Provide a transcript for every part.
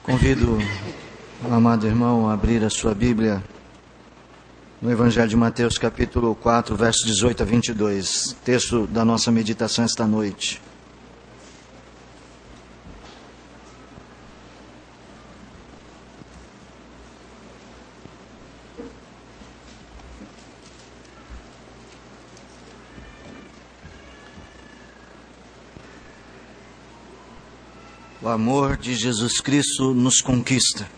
Convido o amado irmão a abrir a sua Bíblia no Evangelho de Mateus, capítulo 4, versos 18 a 22, texto da nossa meditação esta noite. O amor de Jesus Cristo nos conquista.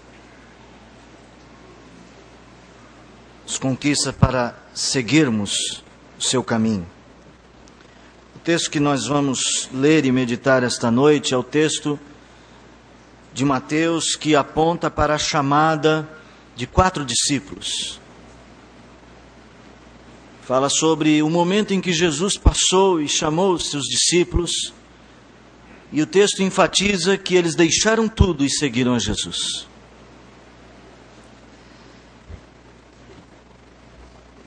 Nos conquista para seguirmos o seu caminho. O texto que nós vamos ler e meditar esta noite é o texto de Mateus que aponta para a chamada de 4 discípulos. Fala sobre o momento em que Jesus passou e chamou os seus discípulos. E o texto enfatiza que eles deixaram tudo e seguiram a Jesus.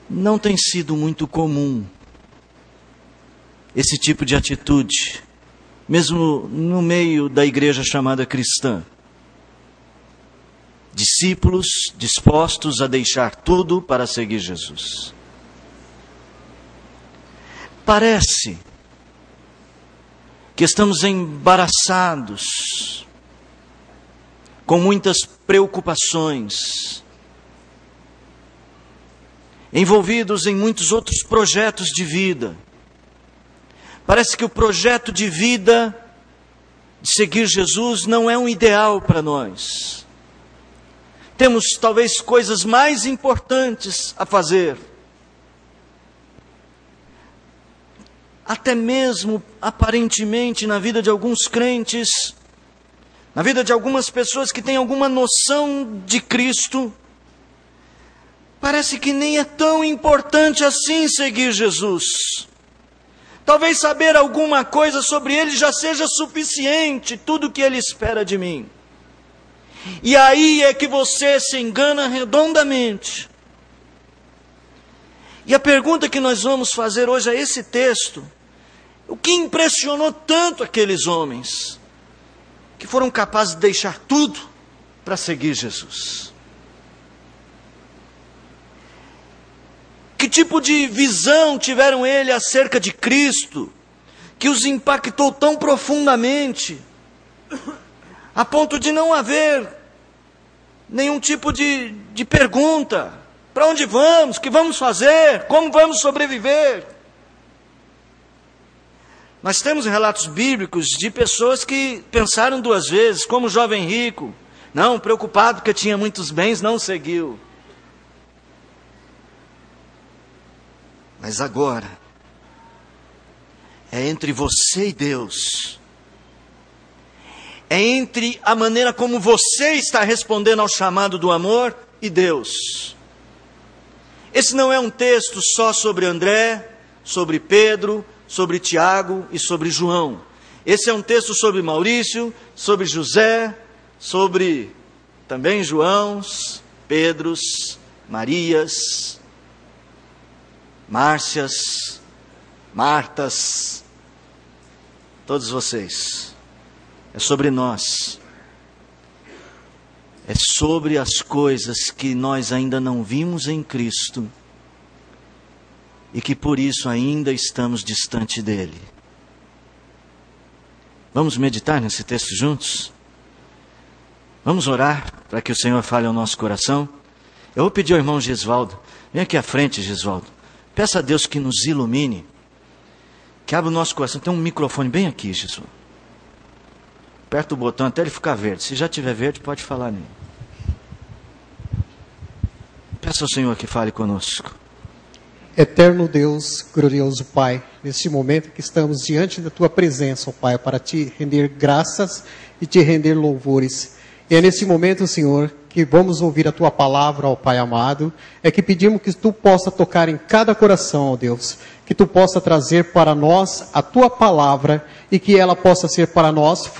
Não tem sido muito comum esse tipo de atitude, mesmo no meio da igreja chamada cristã. Discípulos dispostos a deixar tudo para seguir Jesus. Parece que estamos embaraçados, com muitas preocupações, envolvidos em muitos outros projetos de vida. Parece que o projeto de vida de seguir Jesus não é um ideal para nós. Temos talvez coisas mais importantes a fazer. Até mesmo, aparentemente, na vida de alguns crentes, na vida de algumas pessoas que têm alguma noção de Cristo, parece que nem é tão importante assim seguir Jesus. Talvez saber alguma coisa sobre Ele já seja suficiente, tudo o que Ele espera de mim. E aí é que você se engana redondamente. E a pergunta que nós vamos fazer hoje a esse texto: o que impressionou tanto aqueles homens, que foram capazes de deixar tudo para seguir Jesus? Que tipo de visão tiveram eles acerca de Cristo, que os impactou tão profundamente, a ponto de não haver nenhum tipo de pergunta: para onde vamos? O que vamos fazer? Como vamos sobreviver? Nós temos relatos bíblicos de pessoas que pensaram 2 vezes, como o jovem rico. Não, preocupado porque tinha muitos bens, não seguiu. Mas agora, é entre você e Deus. É entre a maneira como você está respondendo ao chamado do amor e Deus. Esse não é um texto só sobre André, sobre Pedro, sobre Tiago e sobre João. Esse é um texto sobre Maurício, sobre José, sobre também Joãos, Pedros, Marias, Márcias, Martas, todos vocês. É sobre nós. É sobre as coisas que nós ainda não vimos em Cristo e que por isso ainda estamos distante dele. Vamos meditar nesse texto juntos? Vamos orar para que o Senhor fale ao nosso coração? Eu vou pedir ao irmão Gisvaldo, vem aqui à frente, Gisvaldo. Peça a Deus que nos ilumine, que abra o nosso coração. Tem um microfone bem aqui, Gisvaldo. Aperta o botão até ele ficar verde. Se já tiver verde, pode falar nele. Peça ao Senhor que fale conosco. Eterno Deus, glorioso Pai, neste momento que estamos diante da Tua presença, ó Pai, para Te render graças e Te render louvores. E é nesse momento, Senhor, que vamos ouvir a Tua palavra, ó Pai amado, é que pedimos que Tu possa tocar em cada coração, ó Deus, que Tu possa trazer para nós a Tua palavra e que ela possa ser para nós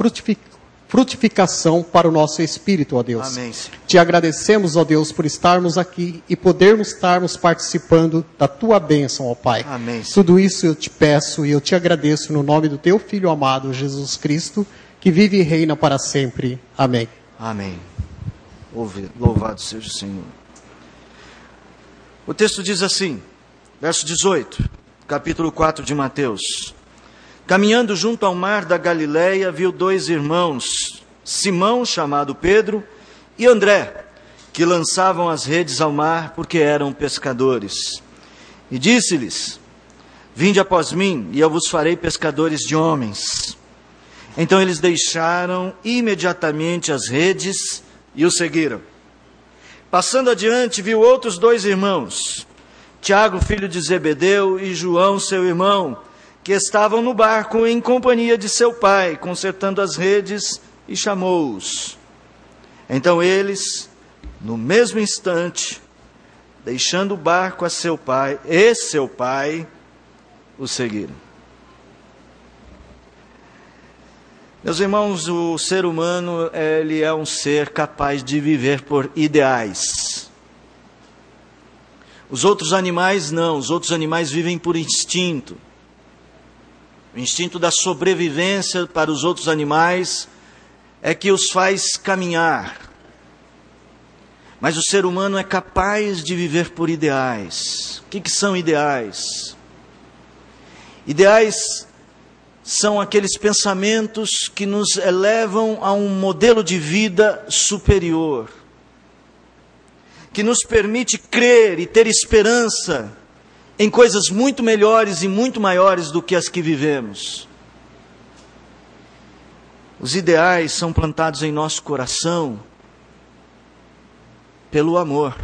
frutificação para o nosso espírito, ó Deus. Amém, Senhor. Te agradecemos, ó Deus, por estarmos aqui e podermos estarmos participando da Tua bênção, ó Pai. Amém, Senhor. Tudo isso eu te peço e eu te agradeço no nome do Teu Filho amado, Jesus Cristo, que vive e reina para sempre. Amém. Amém. Louvado seja o Senhor. O texto diz assim, verso 18, capítulo 4 de Mateus. Caminhando junto ao mar da Galileia, viu 2 irmãos, Simão, chamado Pedro, e André, que lançavam as redes ao mar porque eram pescadores. E disse-lhes: Vinde após mim, e eu vos farei pescadores de homens. Então eles deixaram imediatamente as redes e o seguiram. Passando adiante, viu outros 2 irmãos, Tiago, filho de Zebedeu, e João, seu irmão, que estavam no barco em companhia de seu pai, consertando as redes, e chamou-os. Então eles, no mesmo instante, deixando o barco a seu pai, o seguiram. Meus irmãos, o ser humano, ele é um ser capaz de viver por ideais. Os outros animais não, os outros animais vivem por instinto. O instinto da sobrevivência para os outros animais é que os faz caminhar. Mas o ser humano é capaz de viver por ideais. O que são ideais? Ideais são aqueles pensamentos que nos elevam a um modelo de vida superior, que nos permite crer e ter esperança em coisas muito melhores e muito maiores do que as que vivemos. Os ideais são plantados em nosso coração pelo amor.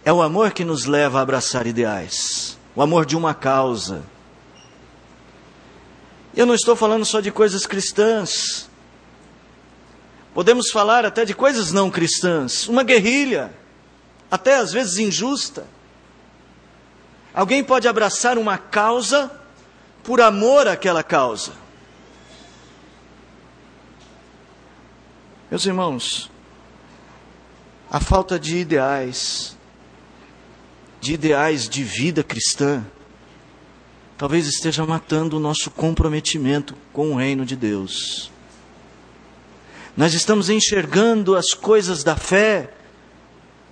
É o amor que nos leva a abraçar ideais, o amor de uma causa. Eu não estou falando só de coisas cristãs. Podemos falar até de coisas não cristãs. Uma guerrilha, até às vezes injusta. Alguém pode abraçar uma causa por amor àquela causa. Meus irmãos, a falta de ideais de vida cristã, talvez esteja matando o nosso comprometimento com o reino de Deus. Nós estamos enxergando as coisas da fé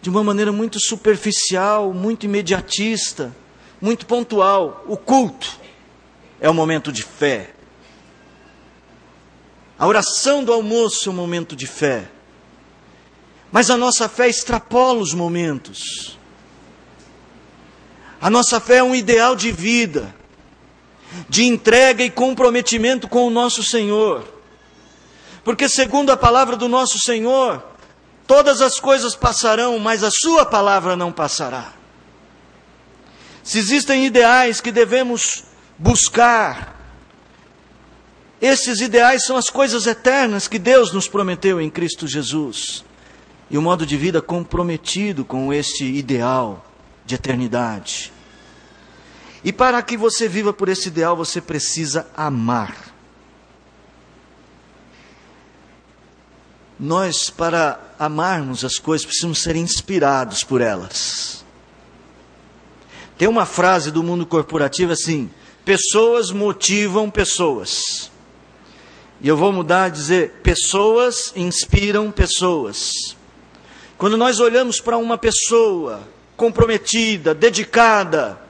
de uma maneira muito superficial, muito imediatista, muito pontual. O culto é um momento de fé. A oração do almoço é um momento de fé. Mas a nossa fé extrapola os momentos. A nossa fé é um ideal de vida, de entrega e comprometimento com o nosso Senhor. Porque segundo a palavra do nosso Senhor, todas as coisas passarão, mas a sua palavra não passará. Se existem ideais que devemos buscar, esses ideais são as coisas eternas que Deus nos prometeu em Cristo Jesus. E o modo de vida comprometido com este ideal de eternidade. E para que você viva por esse ideal, você precisa amar. Nós, para amarmos as coisas, precisamos ser inspirados por elas. Tem uma frase do mundo corporativo assim: pessoas motivam pessoas. E eu vou mudar a dizer: pessoas inspiram pessoas. Quando nós olhamos para uma pessoa comprometida, dedicada,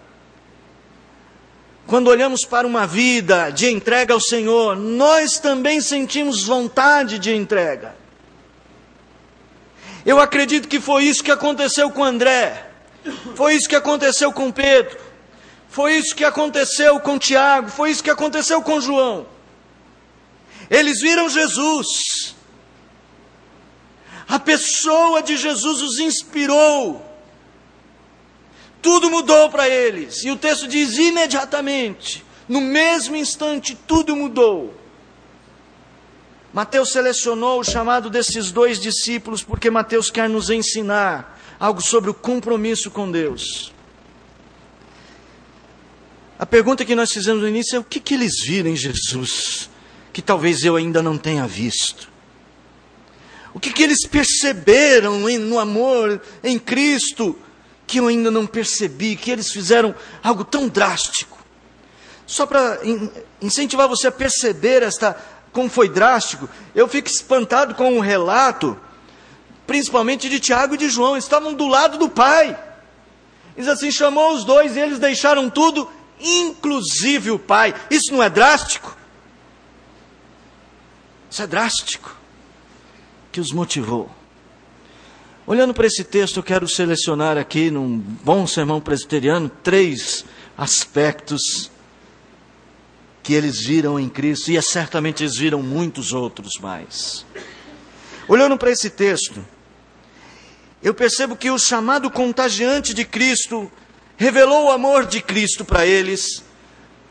quando olhamos para uma vida de entrega ao Senhor, nós também sentimos vontade de entrega. Eu acredito que foi isso que aconteceu com André, foi isso que aconteceu com Pedro, foi isso que aconteceu com Tiago, foi isso que aconteceu com João. Eles viram Jesus. A pessoa de Jesus os inspirou. Tudo mudou para eles. E o texto diz: imediatamente, no mesmo instante, tudo mudou. Mateus selecionou o chamado desses 2 discípulos porque Mateus quer nos ensinar algo sobre o compromisso com Deus. A pergunta que nós fizemos no início é: o que eles viram em Jesus que talvez eu ainda não tenha visto? O que eles perceberam no amor em Cristo que eu ainda não percebi, que eles fizeram algo tão drástico? Só para incentivar você a perceber esta como foi drástico. Eu fico espantado com o relato, principalmente de Tiago e de João. Eles estavam do lado do Pai. Diz assim, chamou os dois e eles deixaram tudo, inclusive o Pai. Isso não é drástico? Isso é drástico. Que os motivou. Olhando para esse texto, eu quero selecionar aqui, num bom sermão presbiteriano, 3 aspectos que eles viram em Cristo, e certamente eles viram muitos outros mais. Olhando para esse texto, eu percebo que o chamado contagiante de Cristo revelou o amor de Cristo para eles,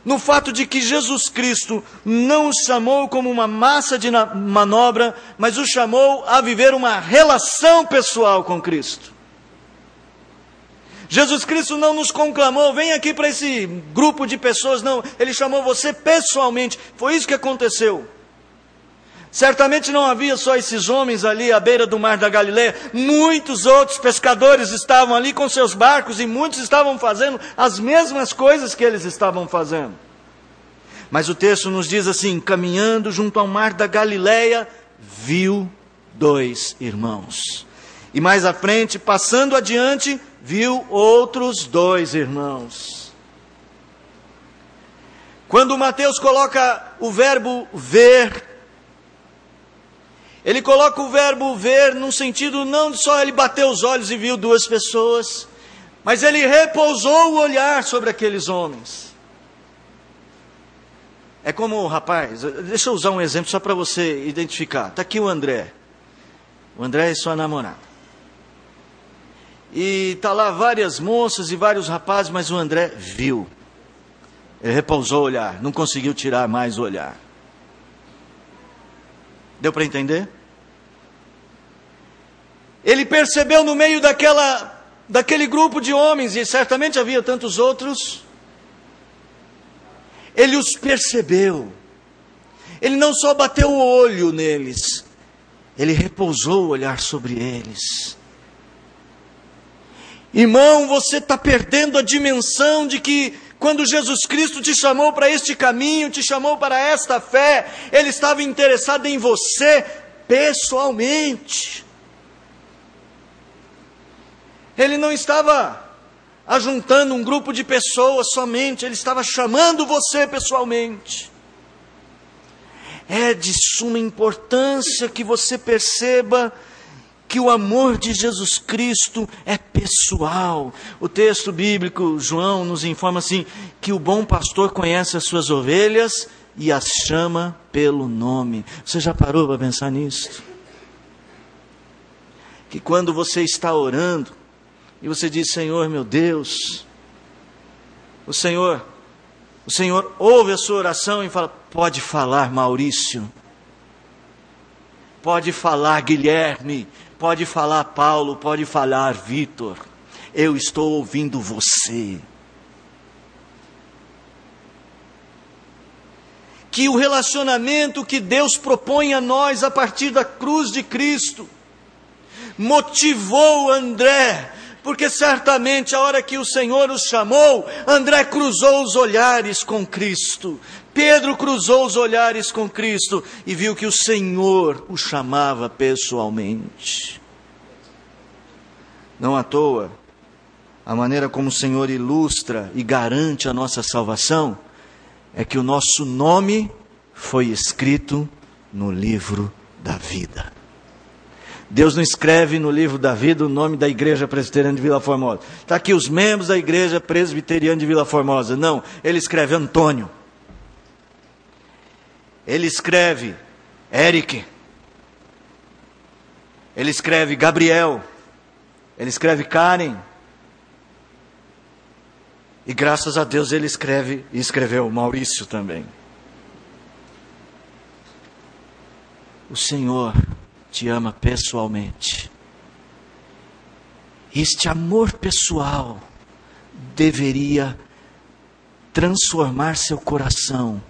no fato de que Jesus Cristo não os chamou como uma massa de manobra, mas os chamou a viver uma relação pessoal com Cristo. Jesus Cristo não nos conclamou, vem aqui para esse grupo de pessoas, não. Ele chamou você pessoalmente. Foi isso que aconteceu. Certamente não havia só esses homens ali à beira do mar da Galileia. Muitos outros pescadores estavam ali com seus barcos e muitos estavam fazendo as mesmas coisas que eles estavam fazendo. Mas o texto nos diz assim, caminhando junto ao mar da Galileia, viu 2 irmãos. E mais à frente, passando adiante, viu outros 2 irmãos. Quando Mateus coloca o verbo ver, ele coloca o verbo ver num sentido não só ele bateu os olhos e viu 2 pessoas, mas ele repousou o olhar sobre aqueles homens. É como o rapaz, deixa eu usar um exemplo só para você identificar. Está aqui o André. O André é sua namorada. E está lá várias moças e vários rapazes, mas o André viu. Ele repousou o olhar, não conseguiu tirar mais o olhar. Deu para entender? Ele percebeu no meio daquele grupo de homens, e certamente havia tantos outros, ele os percebeu. Ele não só bateu o olho neles, ele repousou o olhar sobre eles. Irmão, você está perdendo a dimensão de que quando Jesus Cristo te chamou para este caminho, te chamou para esta fé, Ele estava interessado em você pessoalmente. Ele não estava ajuntando um grupo de pessoas somente, Ele estava chamando você pessoalmente. É de suma importância que você perceba que o amor de Jesus Cristo é pessoal. O texto bíblico, João, nos informa assim, que o bom pastor conhece as suas ovelhas e as chama pelo nome. Você já parou para pensar nisso? Que quando você está orando, e você diz, Senhor, meu Deus, o Senhor ouve a sua oração e fala, pode falar, Maurício, pode falar, Guilherme, pode falar, Paulo, pode falar, Vitor, eu estou ouvindo você. Que o relacionamento que Deus propõe a nós a partir da cruz de Cristo motivou André, porque certamente a hora que o Senhor os chamou, André cruzou os olhares com Cristo, Pedro cruzou os olhares com Cristo e viu que o Senhor o chamava pessoalmente. Não à toa, a maneira como o Senhor ilustra e garante a nossa salvação é que o nosso nome foi escrito no livro da vida. Deus não escreve no livro da vida o nome da Igreja Presbiteriana de Vila Formosa. Está aqui os membros da Igreja Presbiteriana de Vila Formosa. Não, ele escreve Antônio. Ele escreve Eric. Ele escreve Gabriel. Ele escreve Karen. E graças a Deus ele escreveu Maurício também. O Senhor te ama pessoalmente. Este amor pessoal deveria transformar seu coração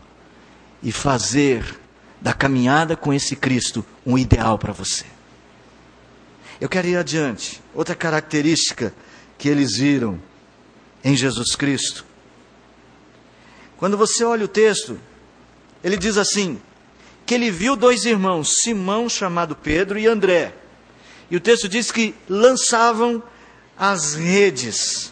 e fazer da caminhada com esse Cristo um ideal para você. Eu quero ir adiante. Outra característica que eles viram em Jesus Cristo. Quando você olha o texto, ele diz assim, que ele viu dois irmãos, Simão, chamado Pedro, e André. E o texto diz que lançavam as redes,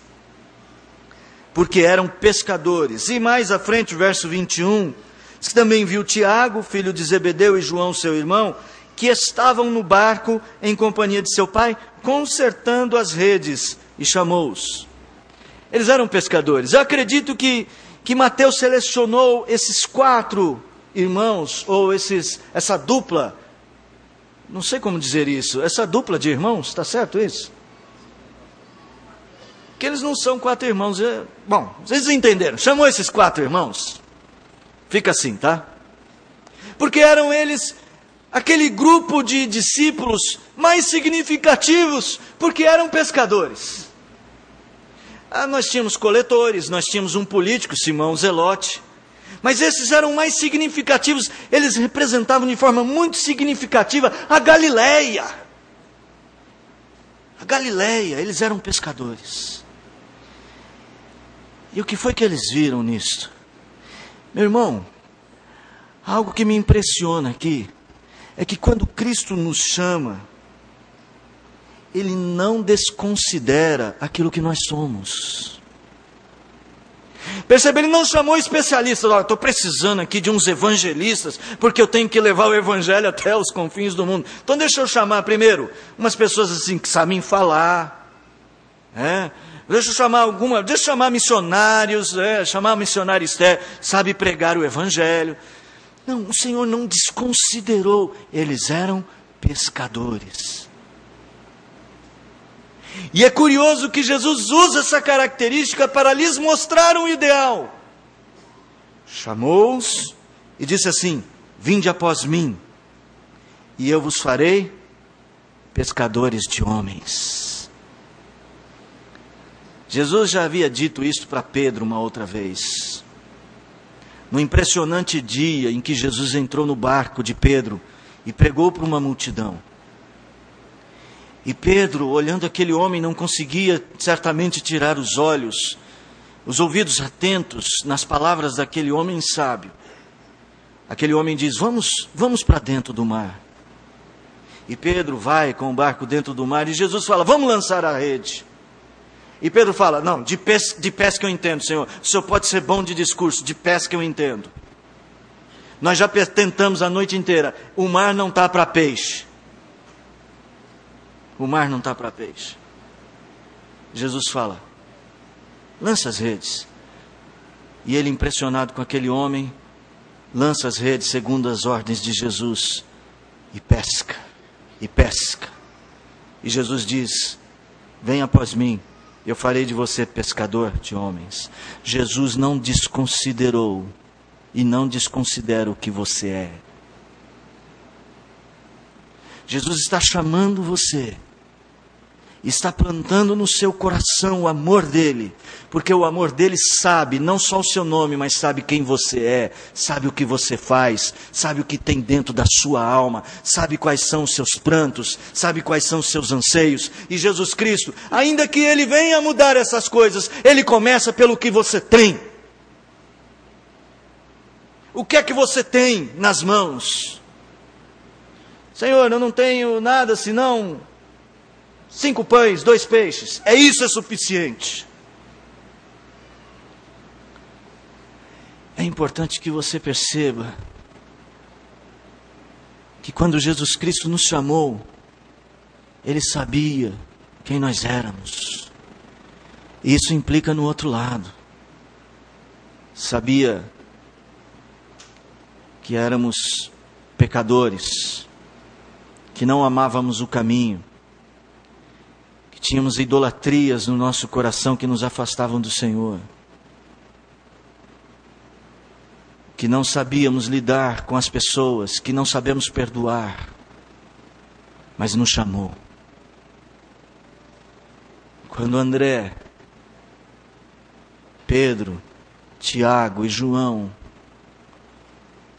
porque eram pescadores. E mais à frente, o verso 21, diz que também viu Tiago, filho de Zebedeu, e João, seu irmão, que estavam no barco em companhia de seu pai, consertando as redes, e chamou-os. Eles eram pescadores. Eu acredito que Mateus selecionou esses 4 irmãos, ou essa dupla, não sei como dizer isso, essa dupla de irmãos, está certo isso? Que eles não são 4 irmãos, bom, vocês entenderam, chamou esses 4 irmãos, fica assim, tá? Porque eram eles, aquele grupo de discípulos mais significativos, porque eram pescadores. Nós tínhamos coletores, nós tínhamos um político, Simão Zelote, mas esses eram mais significativos, eles representavam de forma muito significativa a Galileia. A Galileia, eles eram pescadores. E o que foi que eles viram nisto? Meu irmão, algo que me impressiona aqui, é que quando Cristo nos chama, Ele não desconsidera aquilo que nós somos. Percebe? Ele não chamou especialistas. Olha, estou precisando aqui de uns evangelistas, porque eu tenho que levar o evangelho até os confins do mundo. Então deixa eu chamar primeiro umas pessoas assim que sabem falar. Deixa eu chamar missionários, chamar a missionária Esther, sabe pregar o evangelho. Não, o Senhor não desconsiderou. Eles eram pescadores. E é curioso que Jesus usa essa característica para lhes mostrar um ideal. Chamou-os e disse assim: vinde após mim, e eu vos farei pescadores de homens. Jesus já havia dito isso para Pedro uma outra vez. No impressionante dia em que Jesus entrou no barco de Pedro e pregou para uma multidão. E Pedro, olhando aquele homem, não conseguia certamente tirar os olhos, os ouvidos atentos nas palavras daquele homem sábio. Aquele homem diz: vamos para dentro do mar. E Pedro vai com o barco dentro do mar e Jesus fala: vamos lançar a rede. E Pedro fala: não, de pesca eu entendo, Senhor. O Senhor pode ser bom de discurso, de pesca eu entendo. Nós já tentamos a noite inteira, o mar não está para peixe. O mar não está para peixe. Jesus fala: lança as redes. E ele, impressionado com aquele homem, lança as redes segundo as ordens de Jesus. E pesca, e pesca. E Jesus diz: venha após mim, eu farei de você pescador de homens. Jesus não desconsiderou e não desconsidera o que você é. Jesus está chamando você, está plantando no seu coração o amor dele, porque o amor dele sabe não só o seu nome, mas sabe quem você é, sabe o que você faz, sabe o que tem dentro da sua alma, sabe quais são os seus prantos, sabe quais são os seus anseios. E Jesus Cristo, ainda que ele venha mudar essas coisas, ele começa pelo que você tem. O que é que você tem nas mãos? Senhor, eu não tenho nada senão 5 pães, 2 peixes. Isso é suficiente. É importante que você perceba que quando Jesus Cristo nos chamou, Ele sabia quem nós éramos. E isso implica no outro lado. Sabia que éramos pecadores, que não amávamos o caminho, que tínhamos idolatrias no nosso coração que nos afastavam do Senhor, que não sabíamos lidar com as pessoas, que não sabemos perdoar, mas nos chamou. Quando André, Pedro, Tiago e João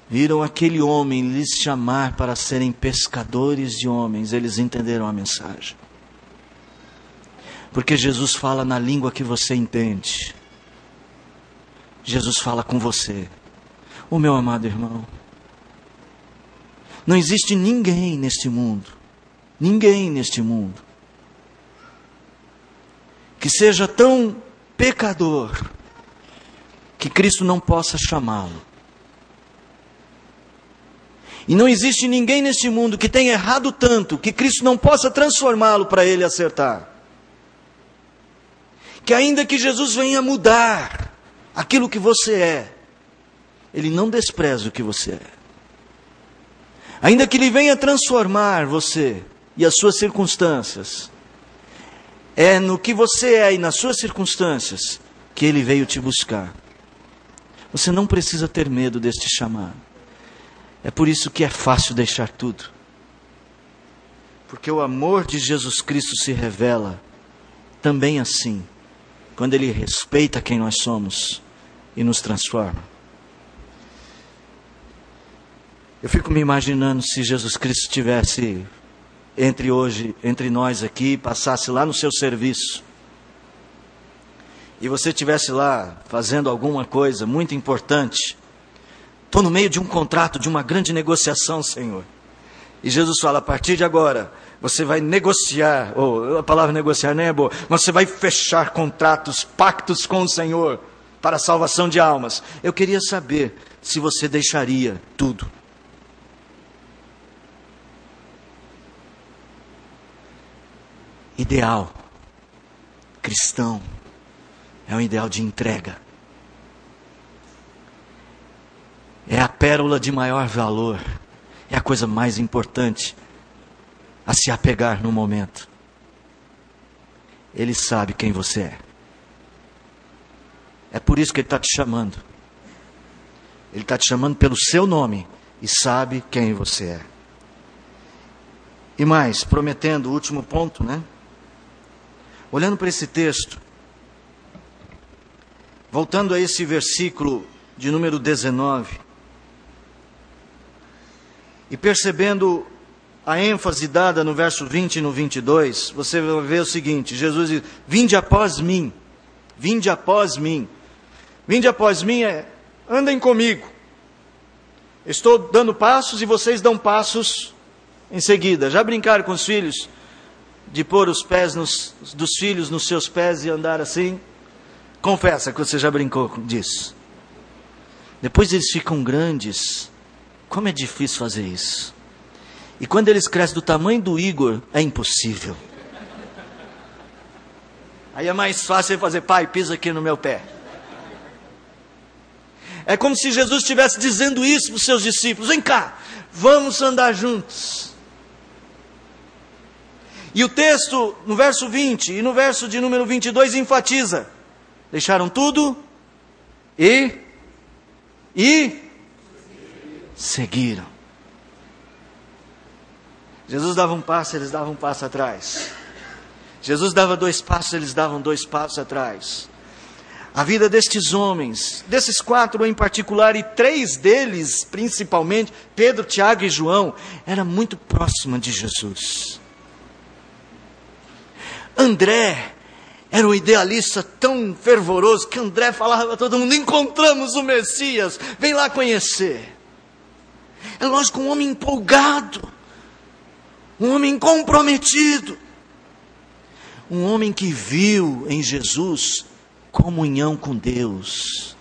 viram aquele homem lhes chamar para serem pescadores de homens, eles entenderam a mensagem. Porque Jesus fala na língua que você entende. Jesus fala com você. O meu amado irmão, Não existe ninguém neste mundo, que seja tão pecador que Cristo não possa chamá-lo. E não existe ninguém neste mundo que tenha errado tanto que Cristo não possa transformá-lo para ele acertar. Que ainda que Jesus venha mudar aquilo que você é, Ele não despreza o que você é. Ainda que Ele venha transformar você e as suas circunstâncias, é no que você é e nas suas circunstâncias que Ele veio te buscar. Você não precisa ter medo deste chamado. É por isso que é fácil deixar tudo. Porque o amor de Jesus Cristo se revela também assim, quando Ele respeita quem nós somos e nos transforma. Eu fico me imaginando se Jesus Cristo estivesse entre nós aqui, passasse lá no seu serviço, e você estivesse lá fazendo alguma coisa muito importante. Estou no meio de um contrato, de uma grande negociação, Senhor. E Jesus fala, a partir de agora, você vai negociar, ou a palavra negociar nem é boa, mas você vai fechar contratos, pactos com o Senhor, para a salvação de almas. Eu queria saber se você deixaria tudo. Ideal cristão é um ideal de entrega. É a pérola de maior valor. É a coisa mais importante a se apegar no momento. Ele sabe quem você é. É por isso que Ele está te chamando. Ele está te chamando pelo seu nome e sabe quem você é. E mais, prometendo o último ponto, né? Olhando para esse texto, voltando a esse versículo de número 19, e percebendo a ênfase dada no verso 20 e no 22, você vai ver o seguinte, Jesus diz, vinde após mim, vinde após mim. Vinde após mim é, andem comigo. Estou dando passos e vocês dão passos em seguida. Já brincaram com os filhos? De pôr os pés dos filhos nos seus pés e andar assim? Confessa que você já brincou disso. Depois eles ficam grandes. Como é difícil fazer isso. E quando eles crescem do tamanho do Igor, é impossível. Aí é mais fácil fazer, pai, pisa aqui no meu pé. É como se Jesus estivesse dizendo isso para os seus discípulos. Vem cá, vamos andar juntos. E o texto, no verso 20 e no verso de número 22, enfatiza. Deixaram tudo e seguiram. Jesus dava um passo, eles davam um passo atrás. Jesus dava 2 passos, eles davam 2 passos atrás. A vida destes homens, desses 4 em particular, e 3 deles principalmente, Pedro, Tiago e João, era muito próxima de Jesus. André era um idealista tão fervoroso que André falava para todo mundo, encontramos o Messias, vem lá conhecer. É lógico, um homem empolgado, um homem comprometido, um homem que viu em Jesus comunhão com Deus.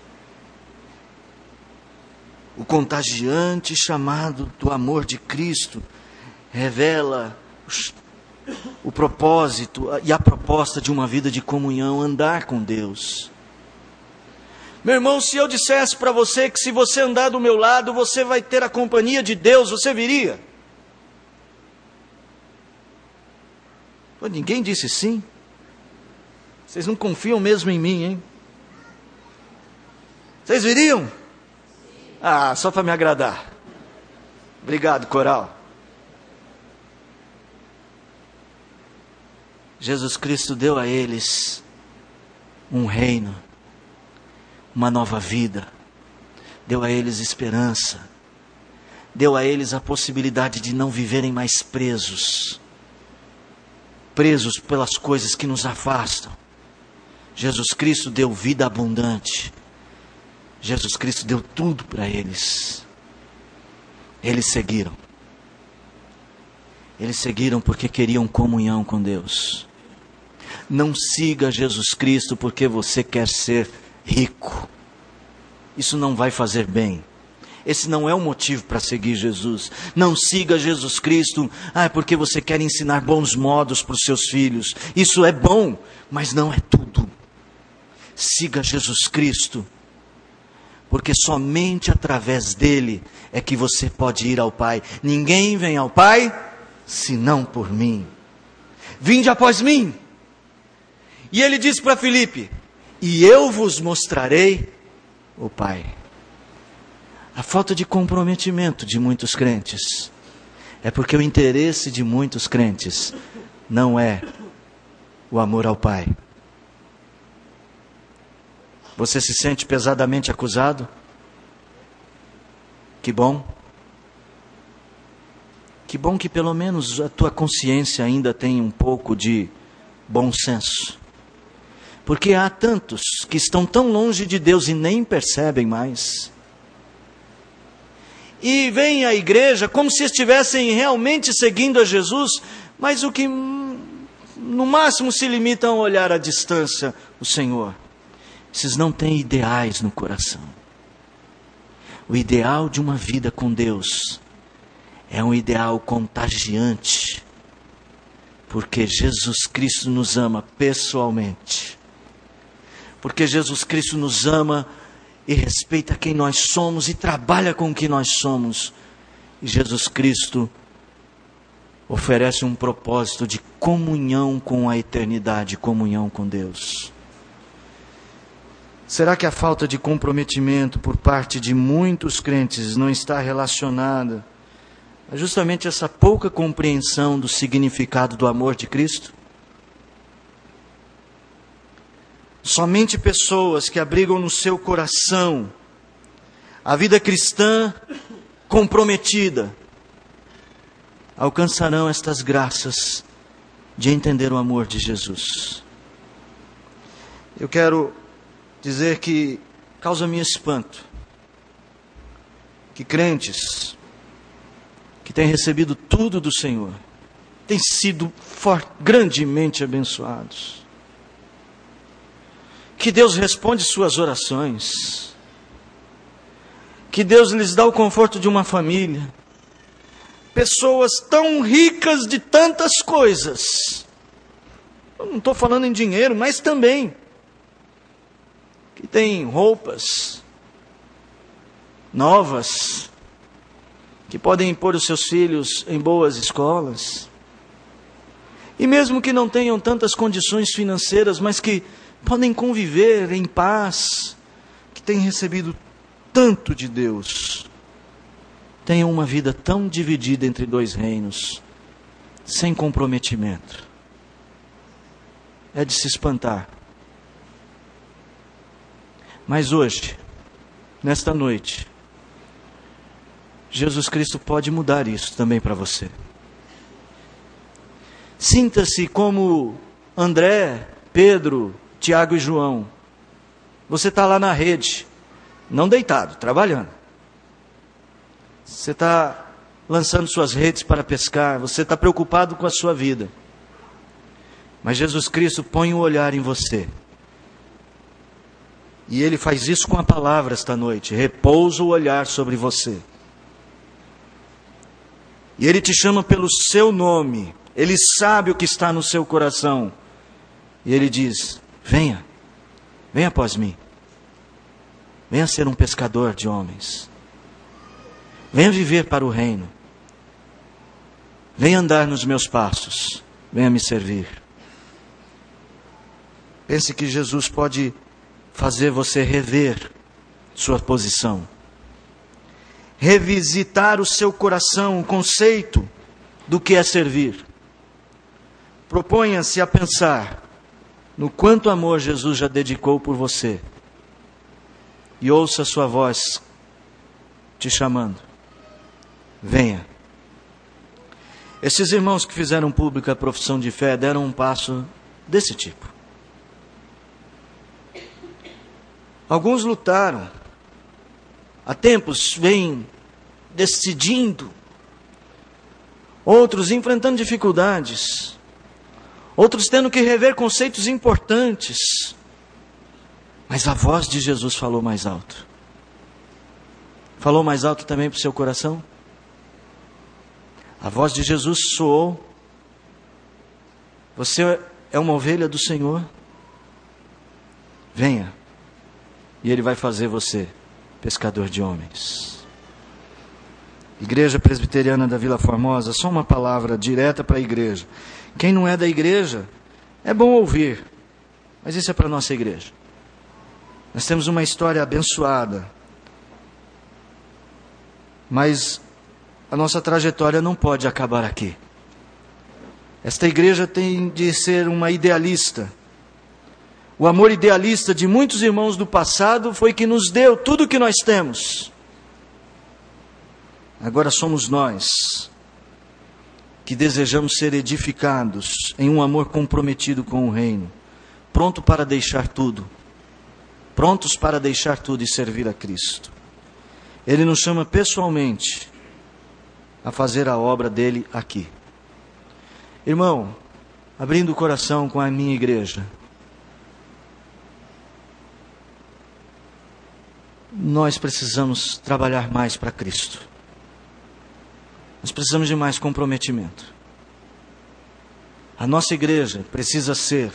O contagiante chamado do amor de Cristo revela o propósito e a proposta de uma vida de comunhão, andar com Deus. Meu irmão, se eu dissesse para você que se você andar do meu lado, você vai ter a companhia de Deus, você viria? Pô, ninguém disse sim. Vocês não confiam mesmo em mim, hein? Vocês viriam? Ah, só para me agradar. Obrigado, coral. Jesus Cristo deu a eles um reino, uma nova vida, deu a eles esperança, deu a eles a possibilidade de não viverem mais presos pelas coisas que nos afastam. Jesus Cristo deu vida abundante, Jesus Cristo deu tudo para eles. Eles seguiram, Eles seguiram porque queriam comunhão com Deus. Não siga Jesus Cristo porque você quer ser rico. Isso não vai fazer bem. Esse não é o motivo para seguir Jesus. Não siga Jesus Cristo porque você quer ensinar bons modos para os seus filhos. Isso é bom, mas não é tudo. Siga Jesus Cristo, porque somente através dele é que você pode ir ao Pai. Ninguém vem ao Pai senão por mim. Vinde após mim. E ele disse para Filipe: e eu vos mostrarei o Pai. A falta de comprometimento de muitos crentes é porque o interesse de muitos crentes não é o amor ao Pai. Você se sente pesadamente acusado? Que bom. Que bom que pelo menos a tua consciência ainda tem um pouco de bom senso. Porque há tantos que estão tão longe de Deus e nem percebem mais. E vêm à igreja como se estivessem realmente seguindo a Jesus, mas o que no máximo se limitam a olhar à distância o Senhor. Esses não têm ideais no coração. O ideal de uma vida com Deus é um ideal contagiante, porque Jesus Cristo nos ama pessoalmente. Porque Jesus Cristo nos ama e respeita quem nós somos e trabalha com o que nós somos. E Jesus Cristo oferece um propósito de comunhão com a eternidade, comunhão com Deus. Será que a falta de comprometimento por parte de muitos crentes não está relacionada a justamente essa pouca compreensão do significado do amor de Cristo? Somente pessoas que abrigam no seu coração a vida cristã comprometida alcançarão estas graças de entender o amor de Jesus. Eu quero dizer que causa-me espanto que crentes que têm recebido tudo do Senhor têm sido grandemente abençoados. Que Deus responde suas orações. Que Deus lhes dá o conforto de uma família. Pessoas tão ricas de tantas coisas. Eu não estou falando em dinheiro, mas também. Que têm roupas novas. Que podem pôr os seus filhos em boas escolas. E mesmo que não tenham tantas condições financeiras, mas que podem conviver em paz, que têm recebido tanto de Deus, tenham uma vida tão dividida entre dois reinos, sem comprometimento. É de se espantar. Mas hoje, nesta noite, Jesus Cristo pode mudar isso também para você. Sinta-se como André, Pedro, Tiago e João. Você está lá na rede, não deitado, trabalhando. Você está lançando suas redes para pescar, você está preocupado com a sua vida. Mas Jesus Cristo põe o olhar em você. E Ele faz isso com a palavra esta noite. Repousa o olhar sobre você. E Ele te chama pelo seu nome. Ele sabe o que está no seu coração. E Ele diz: venha, venha após mim. Venha ser um pescador de homens. Venha viver para o reino. Venha andar nos meus passos. Venha me servir. Pense que Jesus pode fazer você rever sua posição. Revisitar o seu coração, o conceito do que é servir. Proponha-se a pensar no quanto amor Jesus já dedicou por você. E ouça a sua voz te chamando. Venha. Esses irmãos que fizeram pública a profissão de fé deram um passo desse tipo. Alguns lutaram. Há tempos vêm decidindo outros enfrentando dificuldades, outros tendo que rever conceitos importantes. Mas a voz de Jesus falou mais alto. Falou mais alto também para o seu coração? A voz de Jesus soou. Você é uma ovelha do Senhor? Venha, e Ele vai fazer você pescador de homens. Igreja Presbiteriana da Vila Formosa, só uma palavra direta para a igreja. Quem não é da igreja, é bom ouvir, mas isso é para a nossa igreja. Nós temos uma história abençoada, mas a nossa trajetória não pode acabar aqui. Esta igreja tem de ser uma idealista. O amor idealista de muitos irmãos do passado foi que nos deu tudo o que nós temos. Agora somos nós que desejamos ser edificados em um amor comprometido com o reino, pronto para deixar tudo, prontos para deixar tudo e servir a Cristo. Ele nos chama pessoalmente a fazer a obra dele aqui. Irmão, abrindo o coração com a minha igreja, nós precisamos trabalhar mais para Cristo. Nós precisamos de mais comprometimento. A nossa igreja precisa ser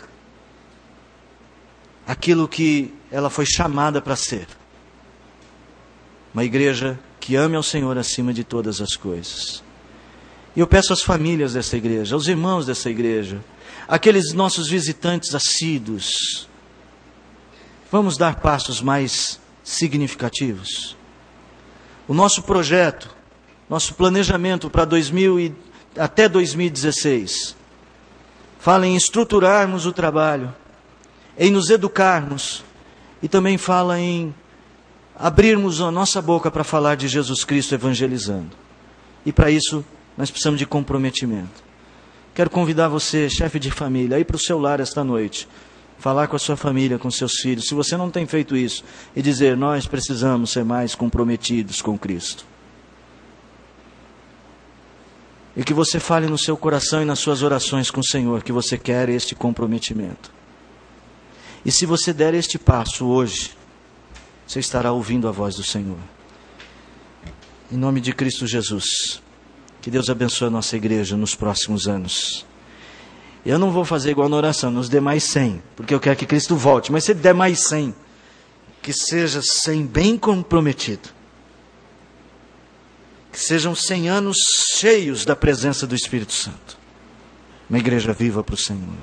aquilo que ela foi chamada para ser. Uma igreja que ame ao Senhor acima de todas as coisas. E eu peço às famílias dessa igreja, aos irmãos dessa igreja, aqueles nossos visitantes assíduos, vamos dar passos mais significativos. O nosso projeto, nosso planejamento para até 2016, fala em estruturarmos o trabalho, em nos educarmos, e também fala em abrirmos a nossa boca para falar de Jesus Cristo evangelizando. E para isso, nós precisamos de comprometimento. Quero convidar você, chefe de família, a ir para o seu lar esta noite, falar com a sua família, com seus filhos, se você não tem feito isso, e dizer, nós precisamos ser mais comprometidos com Cristo. E que você fale no seu coração e nas suas orações com o Senhor, que você quer este comprometimento. E se você der este passo hoje, você estará ouvindo a voz do Senhor. Em nome de Cristo Jesus, que Deus abençoe a nossa igreja nos próximos anos. Eu não vou fazer igual na oração, nos dê mais 100, porque eu quero que Cristo volte. Mas se Ele der mais 100, que seja 100 bem comprometido. Que sejam 100 anos cheios da presença do Espírito Santo. Uma igreja viva para o Senhor.